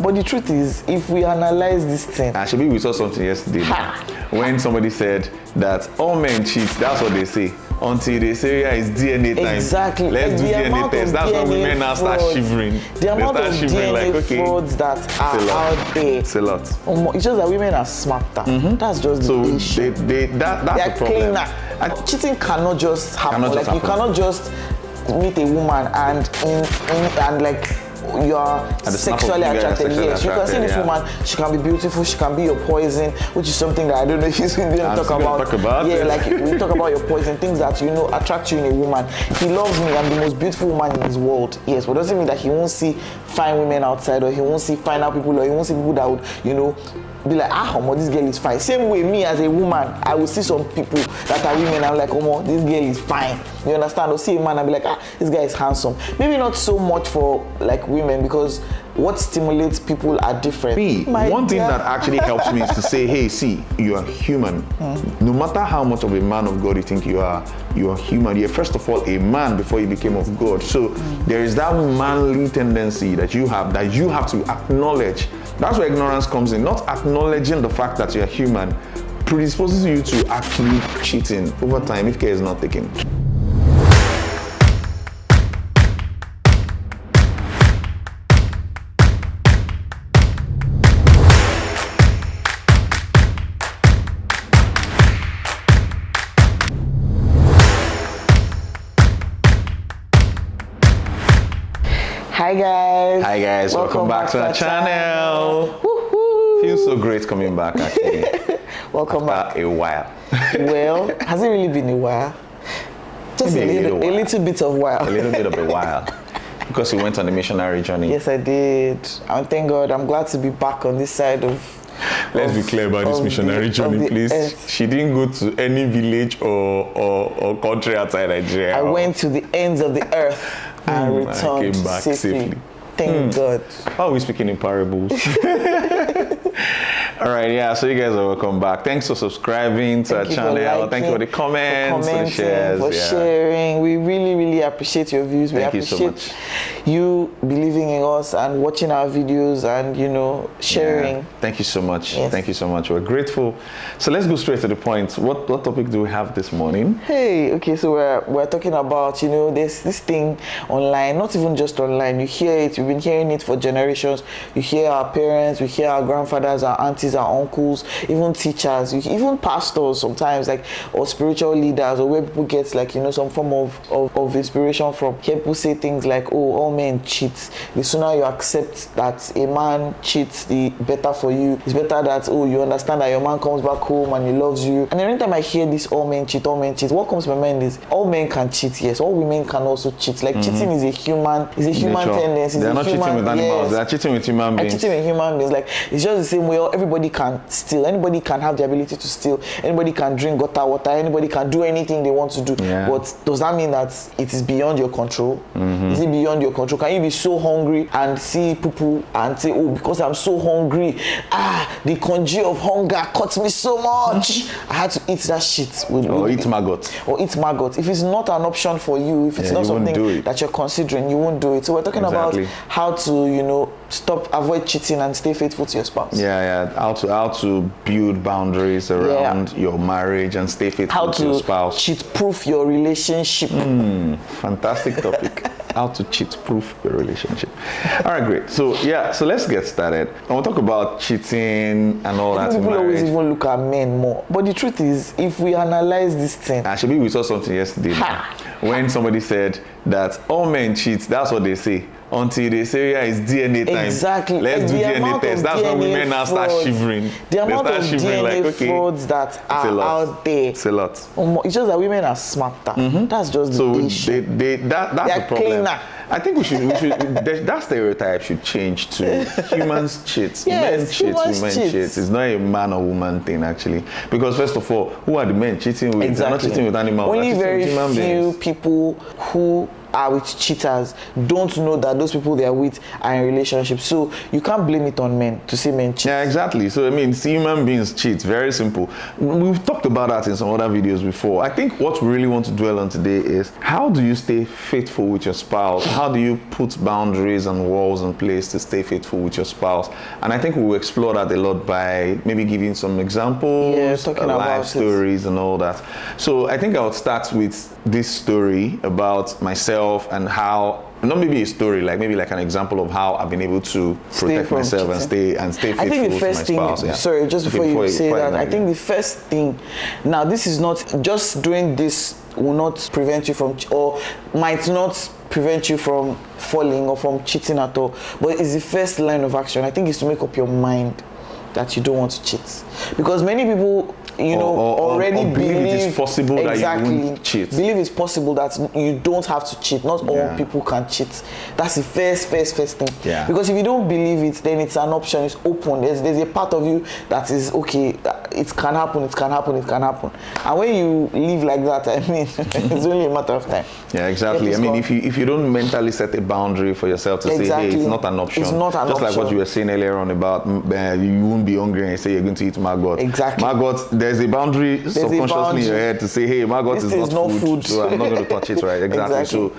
but the truth is, if we analyze this thing, Actually, we saw something yesterday when somebody said that all men cheat. That's what they say. Until they say, yeah, it's DNA time. Exactly. Let's do DNA test. That's when women now start shivering. The amount of DNA like, okay, frauds that are out there. It's a lot. It's just that women are smarter. That's just the issue. That's the problem. Cleaner. Cheating cannot just happen. You cannot just meet a woman and like you are sexually attracted. Yes, you can see this woman. She can be beautiful. She can be your poison, which is something that I don't know if he's going to talk about. Yeah, like we talk about your poison, things that attract you in a woman. He loves me. I'm the most beautiful woman in his world. Yes, but doesn't mean that he won't see fine women outside, or he won't see finer people, or he won't see people that would, be like, this girl is fine. Same way, me as a woman, I will see some people that are women, I'm like, this girl is fine. You understand? Or see a man and be like, this guy is handsome. Maybe not so much for like women, because what stimulates people are different. One thing that actually helps me is to say, hey, see, you are human. No matter how much of a man of God you think you are human. You're first of all a man before you became of God. So there is that manly tendency that you have to acknowledge. That's where ignorance comes in. Not acknowledging the fact that you're human predisposes you to actually cheating over time if care is not taken. Hi guys. Welcome back to our channel. Feels so great coming back actually. Welcome back. A while. Well, has it really been a while? Just a little bit of while. A little bit of a while. Because you went on a missionary journey. Yes, I did. And thank God, I'm glad to be back on this side of. Let's be clear about this missionary journey, please. She didn't go to any village or country outside Nigeria. I went to the ends of the earth and returned came back safely. Thank God. Why are we speaking in parables? All right, yeah, so you guys are welcome back. Thanks for subscribing to our channel. Thank you for the comments, for the shares. For sharing. We really, really appreciate your views. We appreciate you believing in us and watching our videos and, sharing. Yeah. Thank you so much. Yes. Thank you so much. We're grateful. So let's go straight to the point. What topic do we have this morning? Okay, so we're talking about, there's this thing online, not even just online. You hear it, you've been hearing it for generations. You hear our parents, we hear our grandfathers, our aunties, our uncles, even teachers, even pastors sometimes, or spiritual leaders, or where people get some form of inspiration from. Hear people say things like, all men cheat. The sooner you accept that a man cheats, the better for you. It's better that you understand that your man comes back home and he loves you. And every time I hear this all men cheat, what comes to my mind is all men can cheat, yes. All women can also cheat. Cheating is a human tendency. They're not cheating with animals, they're cheating with human beings. Cheating with human beings. It's just the same way everybody can steal. Anybody can have the ability to steal. Anybody can drink gutter water. Anybody can do anything they want to do. Yeah. But does that mean that it is beyond your control? Is it beyond your control? Can you be so hungry and see people and say, because I'm so hungry, the congeal of hunger caught me so much, I had to eat that shit. Or eat maggot. If it's not an option for you, if it's not something that you're considering, you won't do it. So we're talking about how to, avoid cheating and stay faithful to your spouse. Yeah. How to build boundaries around your marriage and stay faithful to your spouse. How to cheat-proof your relationship. Fantastic topic. How to cheat-proof your relationship. All right, great. So let's get started. I want to talk about cheating and all that. People always even look at men more. But the truth is, if we analyze this thing. Actually, we saw something yesterday when somebody said that all men cheat. That's what they say. Until they say, yeah, it's DNA time. Exactly. Let's do DNA test. That's when women now start shivering. The amount of DNA frauds that are out there. It's a lot. It's just that women are smarter. That's just the issue. That's the problem. Cleaner. I think we should that stereotype should change to humans cheat. Men cheat, women cheat. It's not a man or woman thing actually. Because first of all, who are the men cheating with? Exactly. They're not cheating with animals. Only very few people who are with cheaters don't know that those people they are with are in relationships. So you can't blame it on men to say men cheat. Yeah, exactly. So I mean, human beings cheat. Very simple. We've talked about that in some other videos before. I think what we really want to dwell on today is how do you stay faithful with your spouse? How do you put boundaries and walls in place to stay faithful with your spouse? And I think we'll explore that a lot by maybe giving some examples, talking about life stories and all that. So I think I would start with this story about myself and how, not maybe a story, like maybe like an example of how I've been able to protect myself and stay faithful I think the first to my spouse. thing, sorry, just before you say that, I think the first thing, now this is not, just doing this will not prevent you from, or might not prevent you from falling or from cheating at all, but it's the first line of action. I think it's to make up your mind that you don't want to cheat, because many people, you know, already believe it is possible exactly, that you won't cheat. Believe it's possible that you don't have to cheat. Not all people can cheat. That's the first thing. Yeah. Because if you don't believe it, then it's an option. It's open. There's a part of you that is okay. It can happen. It can happen. It can happen. And when you live like that, I mean, it's only a matter of time. Yeah, exactly. I mean, if you don't mentally set a boundary for yourself to say, hey, it's not an option. It's not an option. Just like what you were saying earlier on about you won't be hungry and you say you're going to eat maggot. Exactly. Maggot, there's a boundary subconsciously in your head to say, hey, maggot is not food, so I'm not going to touch it, right? Exactly. So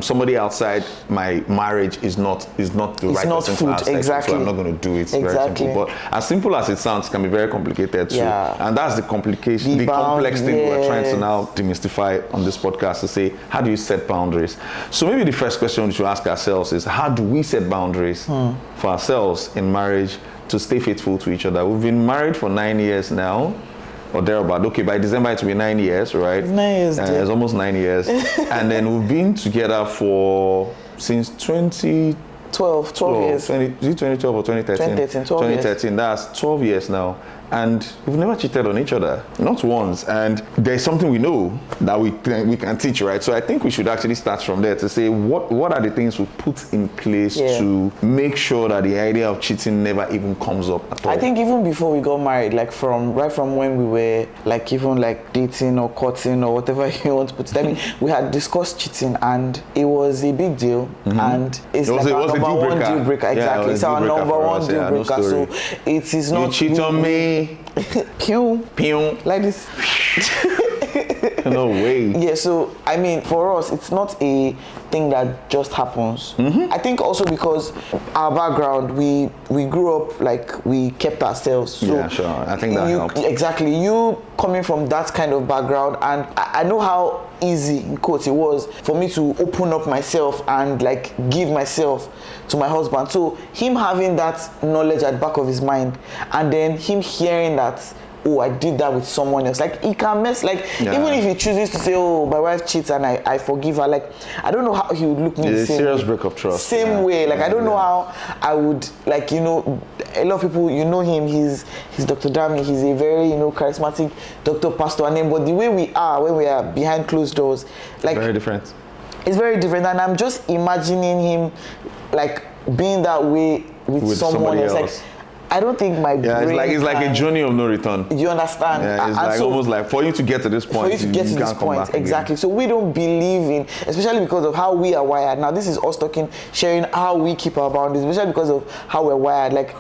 somebody outside my marriage is not the right person to have sex with, so I'm not going to do it. Very simple. But as simple as it sounds, can be very complicated too. Yeah. And that's the complication, the complex thing we're trying to now demystify on this podcast, to say, how do you set boundaries? So maybe the first question we should ask ourselves is, how do we set boundaries for ourselves in marriage to stay faithful to each other? We've been married for 9 years now, or thereabout. Okay, by December it will be 9 years, right? 9 years. It's almost 9 years. And then we've been together since 2012 years. 2012 or 2013? 2013. That's 12 years now. And we've never cheated on each other, not once. And there's something we know that we can teach, right? So I think we should actually start from there to say what are the things we put in place to make sure that the idea of cheating never even comes up at all. I think even before we got married, like right from when we were like even like dating or courting or whatever you want to put it. I mean, we had discussed cheating and it was a big deal, and it's like our number one deal breaker. Exactly, it's our number one deal breaker. So it is not. You cheat on me. Pew. Like this. No way. Yeah, so I mean, for us, it's not a thing that just happens. I think also because our background, we grew up like we kept ourselves. So yeah, sure. I think that helped. Exactly. You coming from that kind of background, and I know how easy, in quotes, it was for me to open up myself and like give myself to my husband. So him having that knowledge at the back of his mind, and then him hearing that, oh, I did that with someone else. Like, he can mess, like, even if he chooses to say, oh, my wife cheats and I forgive her, like, I don't know how he would look me the same serious way. break of trust. Same way. Like, I don't know how I would, like, you know, a lot of people, you know him, he's Dr. Dami, he's a very, you know, charismatic doctor, pastor, and then, but the way we are, when we are behind closed doors, like, very different. It's very different, and I'm just imagining him, like, being that way with someone else. Like, I don't think my brain it's like a journey of no return. You understand? Yeah, it's like so, almost like for you to get to this point. For you to get to this point, exactly. So we don't believe in, especially because of how we are wired. Now this is us talking, sharing how we keep our boundaries, especially because of how we're wired. Like,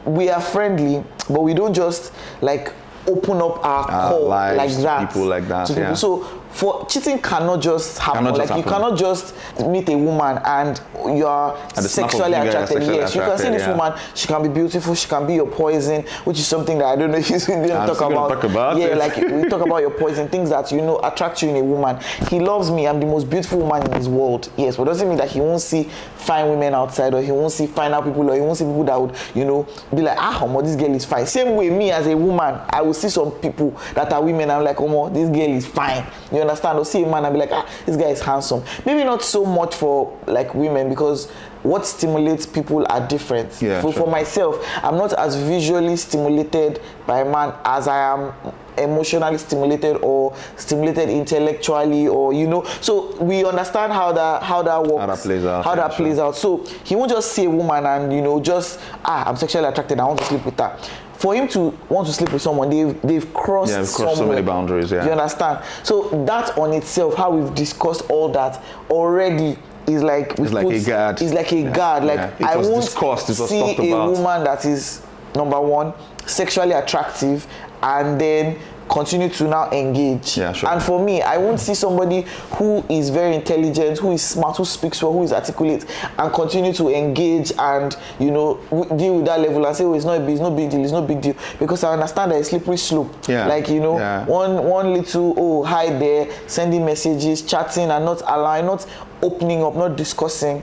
we are friendly, but we don't just like open up our core like that. People like that. Yeah. So for cheating cannot just happen. You cannot just meet a woman and you are sexually attracted. Yes, you can see this woman. She can be beautiful. She can be your poison, which is something that I don't know if you didn't talk about. Yeah, like we talk about your poison, things that you know attract you in a woman. He loves me. I'm the most beautiful woman in his world. Yes, but doesn't mean that he won't see fine women outside, or he won't see finer people, or he won't see people that would, you know, be like, Omo, this girl is fine. Same way, me as a woman, I will see some people that are women. I'm like, Omo, this girl is fine. You understand? Or see a man and be like, this guy is handsome. Maybe not so much for like women, because what stimulates people are different. Yeah, for myself, I'm not as visually stimulated by a man as I am emotionally stimulated or stimulated intellectually, or you know. So we understand how that works, how that plays out. So he won't just see a woman and, you know, just I'm sexually attracted, I want to sleep with her. for him to want to sleep with someone, they've crossed so many boundaries. Yeah, you understand? So that on itself, how we've discussed all that already, is like it's like a guard. It's like a guard. Like I won't see a woman that is, number one, sexually attractive, and then continue to now engage. Yeah, sure. And for me, I won't see somebody who is very intelligent, who is smart, who speaks well, who is articulate, and continue to engage and, you know, deal with that level and say, oh, it's no big deal, because I understand that it's slippery slope. Yeah. Like, you know, one little hi there, sending messages, chatting, and not allowing, not opening up, not discussing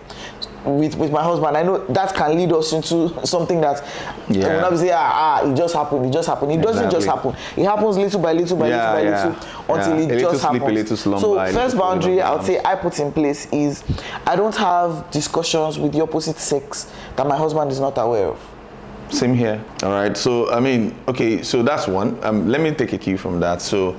with my husband. I know that can lead us into something that will not say, it just happened. It doesn't just happen. It happens little by little until it just happens. So first boundary I would say I put in place is I don't have discussions with the opposite sex that my husband is not aware of. Same here. All right. So, I mean, okay, so that's one. Let me take a cue from that. So,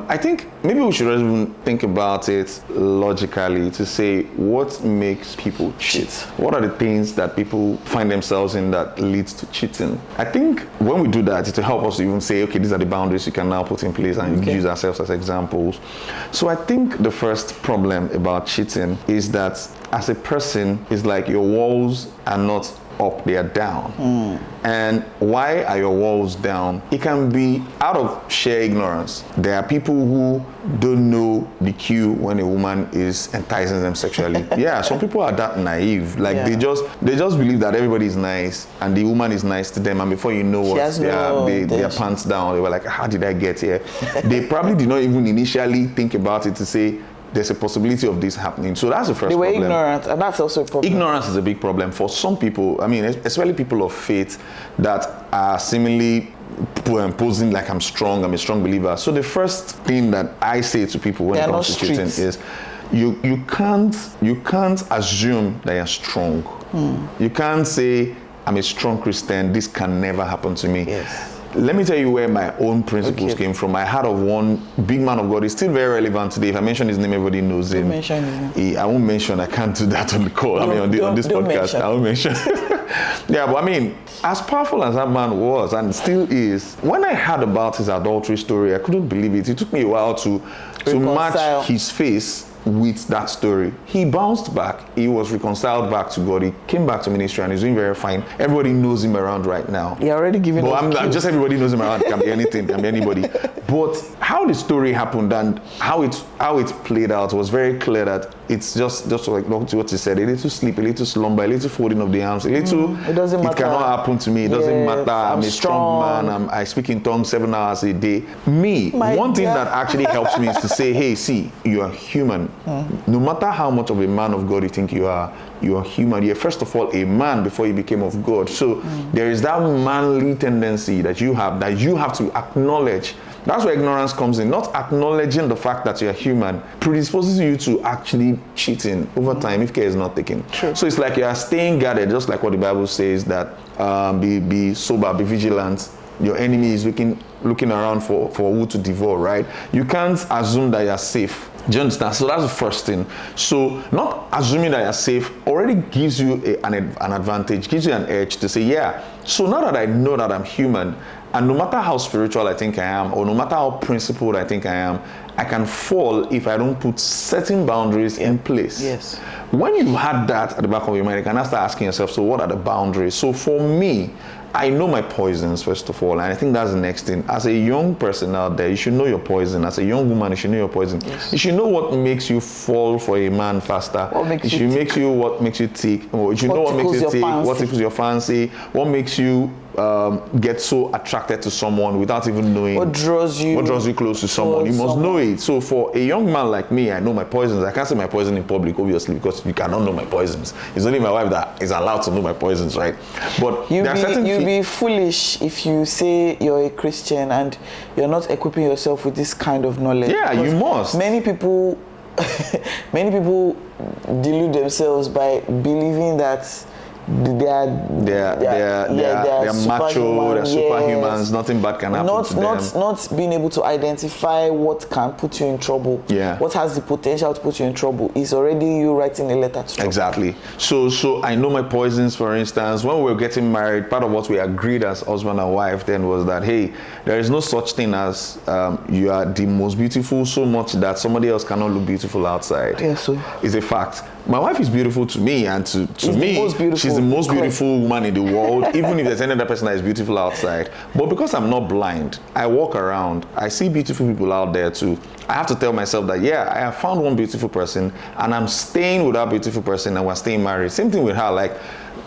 I think maybe we should even think about it logically to say what makes people cheat. What are the things that people find themselves in that leads to cheating? I think when we do that, it will help us to even say, okay, these are the boundaries you can now put in place and use ourselves as examples. So, I think the first problem about cheating is that as a person, it's like your walls are not up, they are down. And why are your walls down? It can be out of sheer ignorance. There are people who don't know the cue when a woman is enticing them sexually. Some people are that naive. Like they just believe that everybody is nice and the woman is nice to them, and before you know what, their pants down. They were like, how did I get here? They probably did not even initially think about it to say, there's a possibility of this happening. So that's the first problem. They were ignorant, and that's also a problem. Ignorance is a big problem for some people. I mean, especially people of faith that are seemingly posing like I'm a strong believer. So the first thing that I say to people when it comes to cheating is you can't assume that you're strong. You can't say, I'm a strong Christian, this can never happen to me. Yes. Let me tell you where my own principles came from. I heard of one big man of God. He's still very relevant today. If I mention his name, everybody knows him. I won't mention. I can't do that on the call. On this podcast, I won't mention. But I mean, as powerful as that man was and still is, when I heard about his adultery story, I couldn't believe it. It took me a while to match his face with that story. He bounced back. He was reconciled back to God. He came back to ministry and he's doing very fine. Everybody knows him around right now. You're already giving us just everybody knows him around. It can be anything, can be anybody. But how the story happened and how it played out was very clear that it's just like what he said, a little sleep, a little slumber, a little folding of the arms, a little it doesn't matter. It cannot happen to me. It doesn't matter. I'm a strong man. I speak in tongues 7 hours a day. One thing that actually helps me is to say, hey, see, you are human. No matter how much of a man of God you think you are human. You're first of all a man before you became of God. So there is that manly tendency that you have to acknowledge. That's where ignorance comes in. Not acknowledging the fact that you're human predisposes you to actually cheating over time if care is not taken. True. So it's like you are staying guarded, just like what the Bible says that be sober, be vigilant. Your enemy is looking around for who to devour, right? You can't assume that you're safe. Do you understand? So that's the first thing. So not assuming that you're safe already gives you an advantage, gives you an edge to say, so now that I know that I'm human, and no matter how spiritual I think I am, or no matter how principled I think I am, I can fall if I don't put certain boundaries in place. Yes. When you had that at the back of your mind, you can now start asking yourself, so what are the boundaries? So for me, I know my poisons, first of all, and I think that's the next thing. As a young person out there, you should know your poison. As a young woman, you should know your poison. Yes. You should know what makes you fall for a man faster. What makes you tick. You should know what makes you tick, what tickles your fancy, what makes you get so attracted to someone without even knowing what draws you close to someone. You must know it. So for a young man like me, I know my poisons. I can't say my poison in public, obviously, because you cannot know my poisons. It's only my wife that is allowed to know my poisons, right? But you'd be foolish if you say you're a Christian and you're not equipping yourself with this kind of knowledge. Yeah, you must. Many people delude themselves by believing that they're macho, they're superhumans, nothing bad can happen to them. Not being able to identify what can put you in trouble, what has the potential to put you in trouble, is already you writing a letter to trouble. Exactly. So I know my poisons, for instance. When we were getting married, part of what we agreed as husband and wife then was that, hey, there is no such thing as you are the most beautiful so much that somebody else cannot look beautiful outside. Yes, so it's a fact. My wife is beautiful to me, and to me, she's the most beautiful woman in the world, even if there's any other person that is beautiful outside. But because I'm not blind, I walk around, I see beautiful people out there too. I have to tell myself that, yeah, I have found one beautiful person, and I'm staying with that beautiful person, and we're staying married. Same thing with her. Like,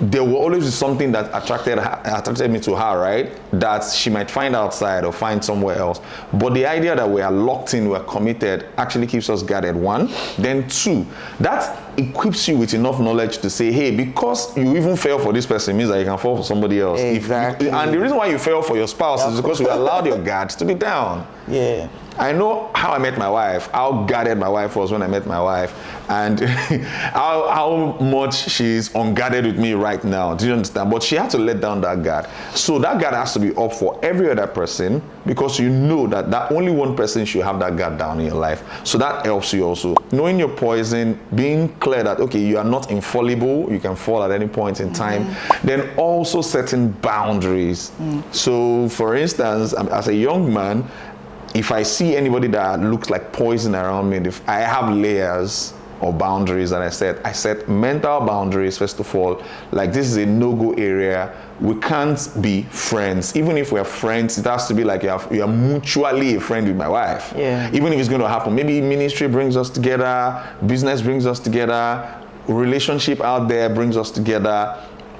there will always be something that attracted me to her, right? That she might find outside or find somewhere else. But the idea that we are locked in, we're committed, actually keeps us guarded, one. Then two, that equips you with enough knowledge to say, hey, because you even fell for this person means that you can fall for somebody else. Exactly. And the reason why you fell for your spouse is because you allowed your guards to be down. Yeah. I know how I met my wife, how guarded my wife was when I met my wife, and how much she's unguarded with me right now. Do you understand? But she had to let down that guard. So that guard has to be up for every other person, because you know that only one person should have that guard down in your life. So that helps you also. Knowing your poison, being clear that, okay, you are not infallible, you can fall at any point in time. Then also setting boundaries. So for instance, as a young man, if I see anybody that looks like poison around me, if I have layers or boundaries that I set mental boundaries, first of all, like this is a no-go area. We can't be friends. Even if we're friends, it has to be like you are mutually a friend with my wife. Yeah. Even if it's going to happen, maybe ministry brings us together, business brings us together, relationship out there brings us together.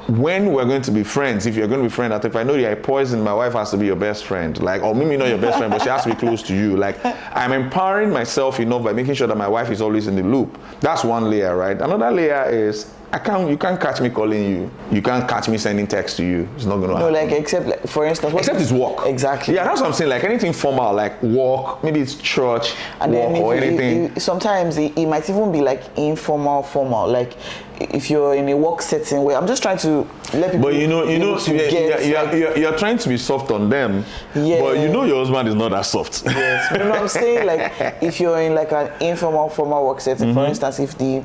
When we're going to be friends, if you're going to be friends, if I know you're poison, my wife has to be your best friend. Like, or maybe not your best friend, but she has to be close to you. Like, I'm empowering myself enough by making sure that my wife is always in the loop. That's one layer, right? Another layer is, you can't catch me calling you. You can't catch me sending text to you. It's not going to happen. No, like, except, like, for instance, except it's work. Exactly. Yeah, that's what I'm saying. Like anything formal, like work, maybe it's church, and work, then or anything. Sometimes it might even be like informal, formal. Like if you're in a work setting where I'm just trying to let people. But you're trying to be soft on them. Yeah. But you know your husband is not that soft. Yes. You know what I'm saying? Like if you're in like an informal, formal work setting, for instance, if the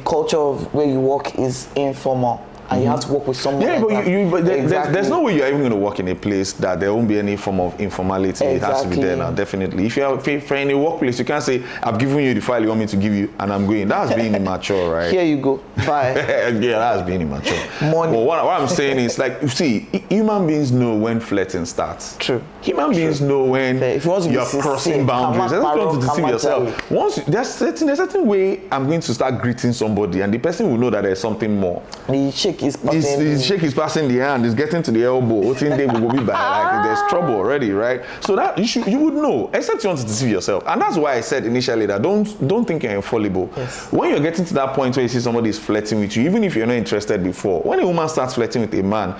culture of where you work is informal, and you have to work with someone. Yeah, like but there's no way you're even going to work in a place that there won't be any form of informality. Exactly. It has to be there now, definitely. If you're in a workplace, you can't say, I've given you the file you want me to give you, and I'm going. That's being immature, right? Here you go. Bye. Yeah, that's being immature. Money. Well, what I'm saying is, like, you see, human beings know when flirting starts. True. Human beings know when if you want to you're crossing boundaries. There's not going to deceive yourself. There's a certain way I'm going to start greeting somebody, and the person will know that there's something more. The shake is passing. The shake is passing the hand, it's getting to the elbow. Like there's trouble already, right? So that you would know, except you want to deceive yourself. And that's why I said initially that don't think you're infallible. Yes. When you're getting to that point where you see somebody is flirting with you, even if you're not interested before, when a woman starts flirting with a man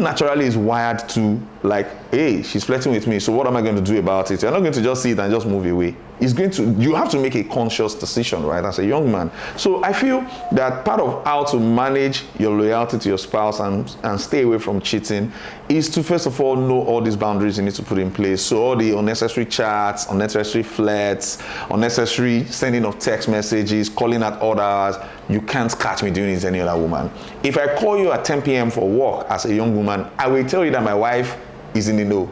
naturally is wired to like, hey, she's flirting with me, so what am I going to do about it? You're not going to just see it and just move away. You have to make a conscious decision, right, as a young man. So I feel that part of how to manage your loyalty to your spouse and stay away from cheating is to first of all know all these boundaries you need to put in place. So all the unnecessary chats, unnecessary flirts, unnecessary sending of text messages, calling at others, you can't catch me doing it to any other woman. If I call you at 10 p.m. for work as a young woman, I will tell you that my wife is in the know.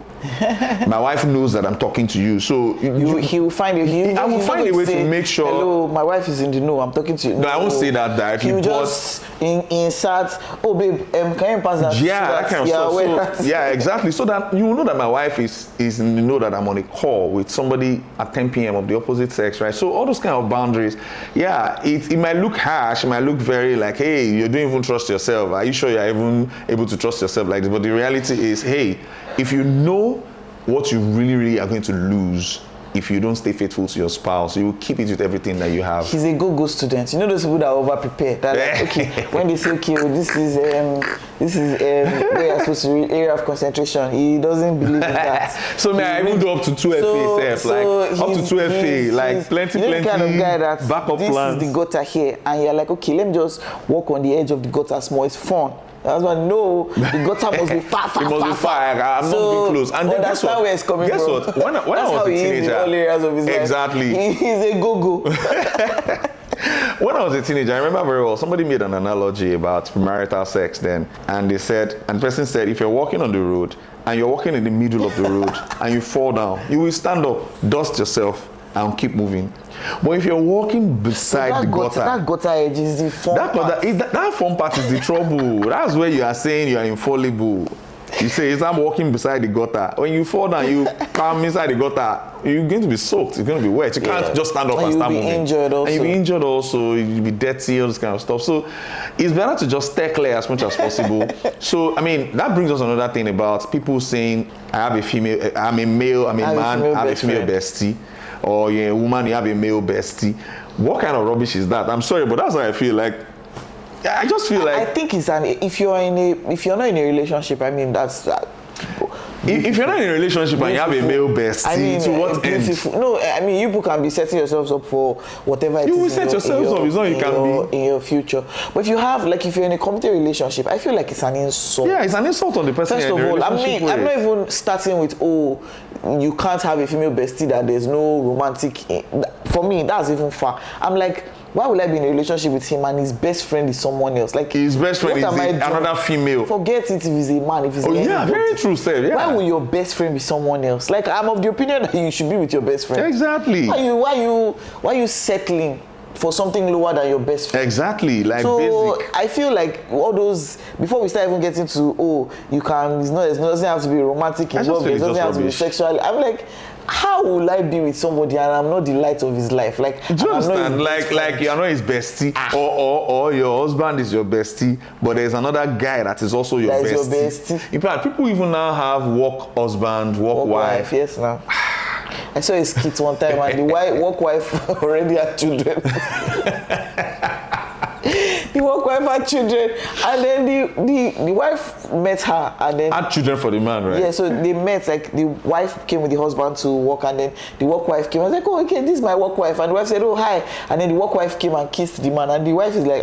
My wife knows that I'm talking to you, so he will find it. I will find a way to make sure. Hello, my wife is in the know. I'm talking to you. No, I won't say that directly. He will just insert. Oh, babe, can you pass that? Yeah, that kind of stuff. Yeah, exactly. So that you will know that my wife is in the know that I'm on a call with somebody at 10 p.m. of the opposite sex, right? So all those kind of boundaries. Yeah, it might look harsh. It might look very like, hey, you don't even trust yourself. Are you sure you're even able to trust yourself like this? But the reality is, hey, if you know what you really are going to lose if you don't stay faithful to your spouse. You will keep it with everything that you have. He's a go-go student. You know those people that are over-prepared. That like, okay, when they say, okay, well, this is where you're supposed to read, area of concentration. He doesn't believe in that. So may I even do up to 2 FA, like up to 2 FA, like plenty kind of guy that backup plans. This is the gutter here, and you're like, okay, let me just walk on the edge of the gutter small. It's fun. That's why no, the gutter must be far. It must be far. I'm not being close. And then guess what? Where it's coming guess from. what? When I was a teenager, in all areas of his exactly. life. He's a go-go. When I was a teenager, I remember very well, somebody made an analogy about premarital sex then, and they said, and the person said, if you're walking on the road and you're walking in the middle of the road and you fall down, you will stand up, dust yourself, and keep moving. But if you're walking beside the gutter, that gutter edge is the fun part. That fun part is the trouble. That's where you are saying you are infallible. You say, I'm walking beside the gutter. When you fall down, you come inside the gutter, you're going to be soaked. It's going to be wet. You can't just stand up and start moving. Injured also. And you'll be injured also. You'll be dirty, all this kind of stuff. So it's better to just stay clear as much as possible. So, I mean, that brings us another thing about people saying, I have a female, I'm a male, I'm a man, I have a female bestie. Or you're a woman, you have a male bestie. What kind of rubbish is that? I'm sorry, but that's how I feel. Like, I just feel like I think it's if you're not in a relationship, I mean that's. If you're not in a relationship and you have a male bestie, I mean, to what end? No, I mean, you people can be setting yourselves up for whatever it is. You will set yourselves up. It's not you can be in your future. But if you have, like, if you're in a committed relationship, I feel like it's an insult. Yeah, it's an insult on the person. First of all, I mean, I'm not even starting with, oh, you can't have a female bestie that there's no romantic. For me, that's even far. I'm like, why would I be in a relationship with him and his best friend is someone else? Like, his best friend is another female. Forget it if he's a man, if he's very true, sir. Yeah. Why would your best friend be someone else? Like, I'm of the opinion that you should be with your best friend. Exactly. Why you settling for something lower than your best friend? Exactly, like so basic. I feel like all those, before we start even getting to, oh, you can, it doesn't have to be romantic involved, it doesn't have to be sexual. I'm like, how will I be with somebody and I'm not the light of his life? Like, do you understand? Like you're not his bestie, or your husband is your bestie, but there's another guy that is also your bestie. In fact, people even now have work husband, work wife. Yes, now. I saw a skit one time and the work wife already had children. The work wife had children, and then the wife met her, and then had children for the man, right? Yeah, so they met. Like, the wife came with the husband to work, and then the work wife came. I was like, oh, okay, this is my work wife, and the wife said, oh, hi, and then the work wife came and kissed the man, and the wife is like,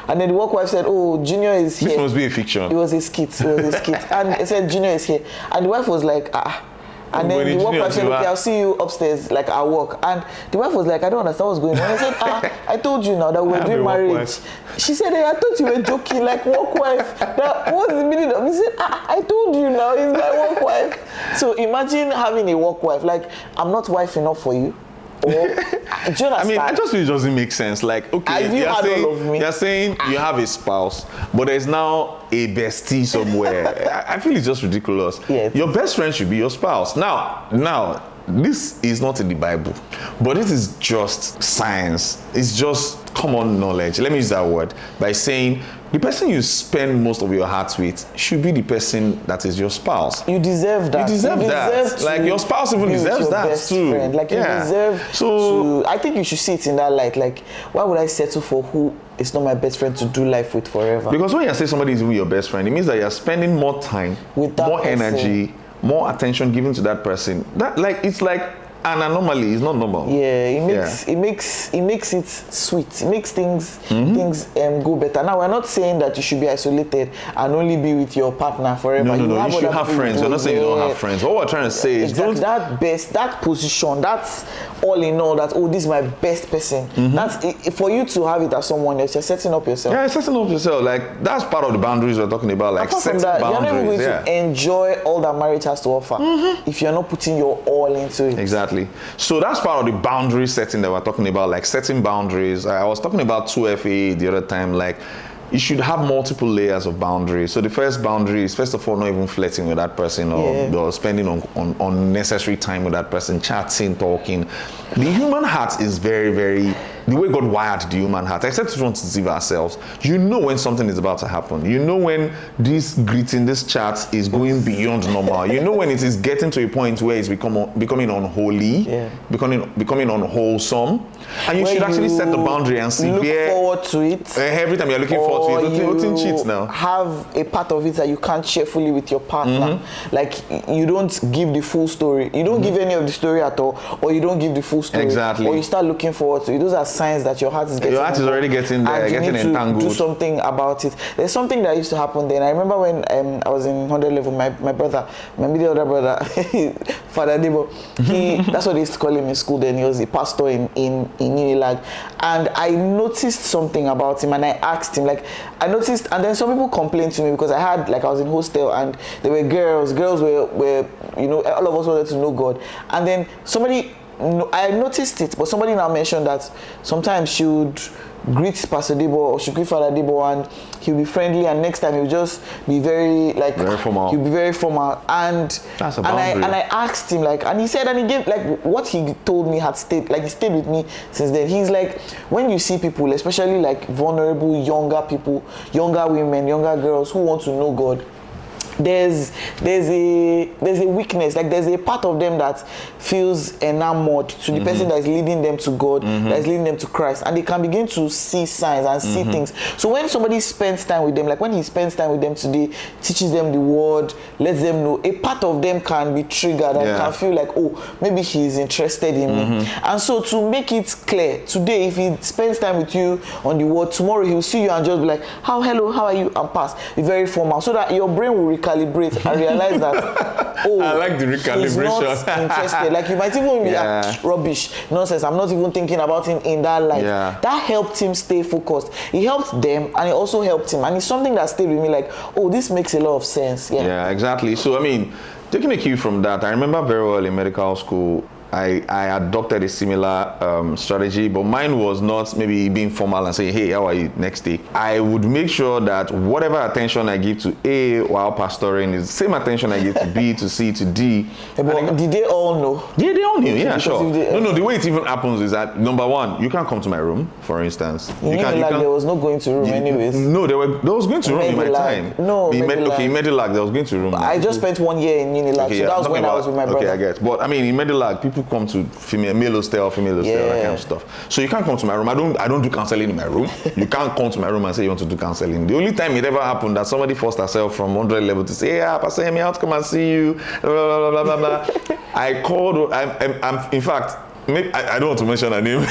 and then the work wife said, oh, Junior is here. This must be a fiction. It was a skit. And it said Junior is here, and the wife was like, And then the work wife said, okay, I'll see you upstairs, like, at work. And the wife was like, I don't understand what's going on. I said, I told you now that we were doing marriage. She said, hey, I thought you were joking, like, work wife. What's the meaning of it? He said, I told you now, it's my work wife. So imagine having a work wife. Like, I'm not wife enough for you. Or, do you understand? I mean, I just feel it doesn't make sense. Like, okay, you're saying you have a spouse, but there's now a bestie somewhere. I feel it's just ridiculous. Yeah, your best friend should be your spouse. Now, this is not in the Bible, but this is just science. It's just common knowledge. Let me use that word by saying the person you spend most of your heart with should be the person that is your spouse. You deserve that. You deserve that. Like, your spouse even deserves that too. Friend. Like, you deserve to. I think you should see it in that light. Like, why would I settle for who is not my best friend to do life with forever? Because when you say somebody is your best friend, it means that you're spending more time, with that more person. Energy, more attention given to that person. That, like, it's like an anomaly. It's not normal. Yeah, it makes it sweet. It makes things go better. Now, we're not saying that you should be isolated and only be with your partner forever. No. You should have friends. We're not saying you don't have friends. What we're trying to say is that position, that's all in all, that, oh, this is my best person. That's for you to have it as someone else. You're setting up yourself. Yeah, you're setting up yourself. Like, that's part of the boundaries we're talking about. Like, setting boundaries. You're not even going to enjoy all that marriage has to offer if you're not putting your all into it. Exactly. So that's part of the boundary setting that we're talking about, like setting boundaries. I was talking about 2FA the other time, like, you should have multiple layers of boundaries. So the first boundary is, first of all, not even flirting with that person or spending on unnecessary time with that person, chatting, talking. The human heart is very, very the way God wired the human heart, except if we want to deceive ourselves, you know when something is about to happen. You know when this greeting, this chat is going beyond normal. You know when it is getting to a point where it's becoming unholy, becoming unwholesome. And you should actually set the boundary and see look forward to it. Every time you're looking forward to it, don't cheat now. Have a part of it that you can't share fully with your partner. Like you don't give the full story. You don't give any of the story at all, or you don't give the full story. Exactly. Or you start looking forward to it. Those are signs that your heart is getting. Your heart is already getting there, getting entangled. Do something about it. There's something that used to happen then. I remember when I was in 100 level, my brother, my middle older brother, Father Debo, that's what they used to call him in school then. He was a pastor in Unilag. And I noticed something about him, and I asked him, like, I noticed, and then some people complained to me because I was in hostel and there were girls were, you know, all of us wanted to know God. And then I noticed it, but somebody now mentioned that sometimes she would greet Pastor Debo or she greet Father Debo and he'll be friendly, and next time he'll just be very formal. He'll be very formal, and that's a boundary. And I asked him, like, and he said, and he gave, like, what he told me had stayed, like, he stayed with me since then. He's like, when you see people, especially like vulnerable younger people, younger women, younger girls who want to know God, there's a weakness, like there's a part of them that feels enamored to the person that is leading them to God, that is leading them to Christ, and they can begin to see signs and see things. So when somebody spends time with them, like when he spends time with them today, teaches them the word, lets them know, a part of them can be triggered and can feel like, oh, maybe he's interested in me. And so to make it clear, today if he spends time with you on the word, tomorrow he'll see you and just be like, hello, how are you, and pass. Be very formal, so that your brain will recalibrate and realize that, oh, I like the recalibration. He's not interested. Like you might even be like, rubbish, nonsense, I'm not even thinking about him in that light. That helped him stay focused. He helped them and it also helped him, and it's something that stayed with me, like, oh, this makes a lot of sense. Yeah, exactly. So I mean, taking a cue from that, I remember very well in medical school, I adopted a similar strategy, but mine was not maybe being formal and saying, hey, how are you, next day. I would make sure that whatever attention I give to A while pastoring is the same attention I give to B, to C, to D. But did they all know? Yeah, they all knew, yeah, sure. No, the way it even happens is that, number one, you can't come to my room, for instance. There was no going to room anyways. No, there was going to room in my time. No, in Medilag, there was going to room. I just spent 1 year in Unilag, so that was when I was with my brother. Okay, I get. But I mean, in Medilag, people come to male hostel, female hostel, that kind of stuff. So you can't come to my room. I don't do counseling in my room. You can't come to my room and say you want to do counseling. The only time it ever happened that somebody forced herself from 100 level to say, yeah, Pastor Yemi, I'll come and see you, blah, blah, blah, blah, blah. I called, I'm in fact, maybe, I don't want to mention her name.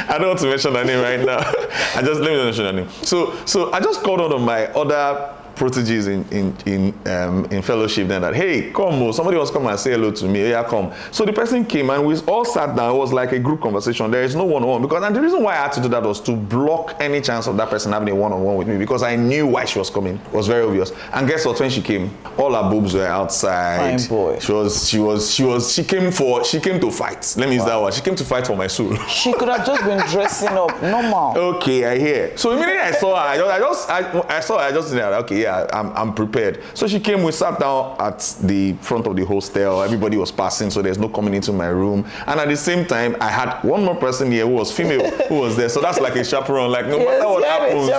I don't want to mention her name right now. Let me mention her name. So I just called one of my other proteges in fellowship then that, hey, come, somebody wants to come and say hello to me. Yeah, come. So the person came and we all sat down. It was like a group conversation. There is no one-on-one, because, and the reason why I had to do that was to block any chance of that person having a one-on-one with me, because I knew why she was coming. It was very obvious. And guess what? When she came, all her boobs were outside. Fine boy. She came to fight. Let me use that word. She came to fight for my soul. She could have just been dressing up normal. Okay, I hear. So immediately I saw her, I saw her, I just said, okay, yeah, I'm prepared. So she came, we sat down at the front of the hostel. Everybody was passing, so there's no coming into my room. And at the same time, I had one more person here who was female, who was there. So that's like a chaperone. Like no matter what happens,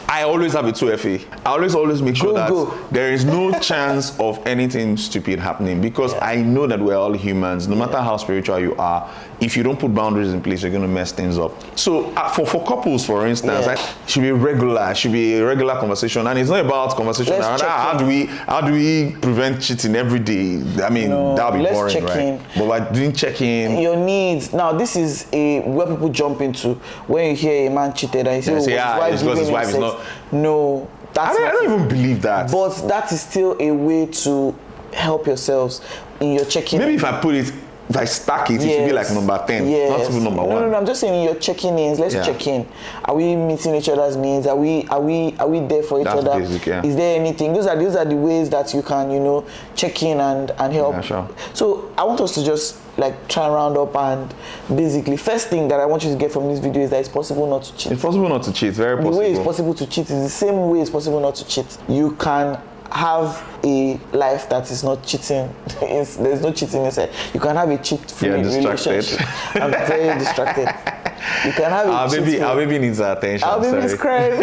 I always have a 2FA. I always make sure that there is no chance of anything stupid happening, because I know that we're all humans. No matter how spiritual you are, if you don't put boundaries in place, you're going to mess things up. So for couples, for instance, should be regular. Should be a regular conversation, and it's not about conversation around how do we prevent cheating every day. I mean, that'll be boring, right? But by doing check-in, your needs. Now, this is where people jump into when you hear a man cheated and you say, it's because his wife is not. No, I don't even believe that. But that is still a way to help yourselves in your check-in. Maybe if I stack it, it should be like number 10, not even number 1. No, I'm just saying in your checking ins, let's check in. Are we meeting each other's needs? Are we there for each other? Basic, Is there anything? Those are the ways that you can, check in and help. Yeah, sure. So I want us to just try and round up, and basically first thing that I want you to get from this video is that it's possible not to cheat. It's possible not to cheat, very possible. The way it's possible to cheat is the same way it's possible not to cheat. You can have a life that is not cheating. There's no cheating inside. You can have a cheat-free relationship. I'm very distracted. You can have our baby needs our attention. Our baby's crying.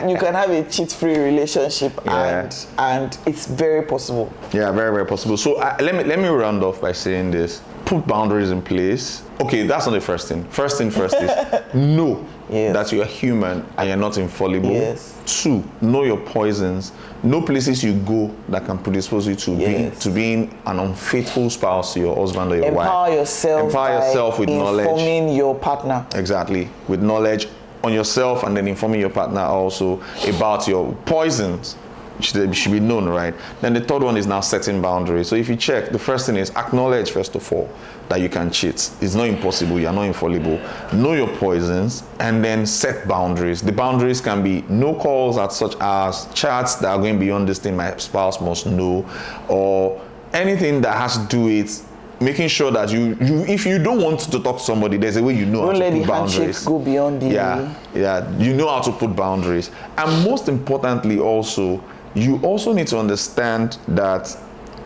You can have a cheat-free relationship, and it's very possible. Yeah, very, very possible. So let me round off by saying this: put boundaries in place. Okay, that's not the first thing. First thing first is know that you're human and you're not infallible. Yes. 2, know your poisons. No places you go that can predispose you to being an unfaithful spouse to your husband or your wife. Empower yourself with knowledge. Informing your partner. Exactly, with knowledge on yourself, and then informing your partner also about your poisons. Should be known, right? Then the third one is now setting boundaries. So if you check, the first thing is acknowledge, first of all, that you can cheat. It's not impossible, you're not infallible. Know your poisons, and then set boundaries. The boundaries can be no calls at such as chats that are going beyond this thing my spouse must know, or anything that has to do with making sure that you if you don't want to talk to somebody, there's a way you know how to put boundaries. Go beyond the you know how to put boundaries. And most importantly also, you also need to understand that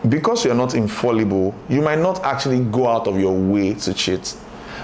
because you're not infallible, you might not actually go out of your way to cheat.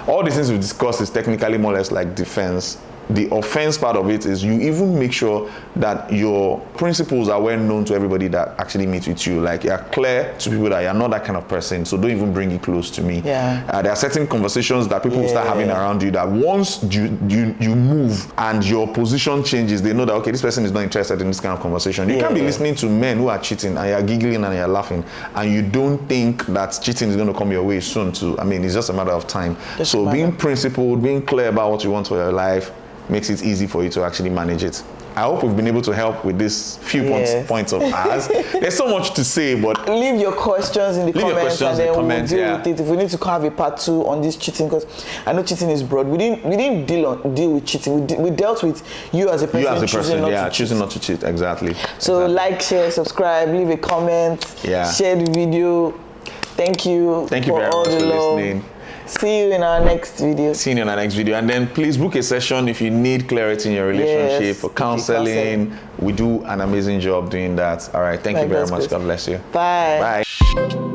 All these things we discussed is technically more or less like defense. The offense part of it is you even make sure that your principles are well known to everybody that actually meets with you. Like you're clear to people that you're not that kind of person, so don't even bring it close to me. There are certain conversations that people will start having around you that once you move and your position changes, they know that, okay, this person is not interested in this kind of conversation. You can't be listening to men who are cheating and you're giggling and you're laughing and you don't think that cheating is going to come your way soon too. I mean, it's just a matter of time. So being principled, being clear about what you want for your life makes it easy for you to actually manage it. I hope we've been able to help with this few points of ours. There's so much to say, but leave your questions in the comments, and then we'll deal with it. If we need to have a part 2 on this cheating, because I know cheating is broad. We didn't deal with cheating. We dealt with you as a person. Choosing not to cheat. Exactly. So like, share, subscribe, leave a comment, share the video. Thank you very much for listening. See you in our next video. And then please book a session if you need clarity in your relationship or counseling. We do an amazing job doing that. All right. Thank you very much. God bless you. Bye. Bye.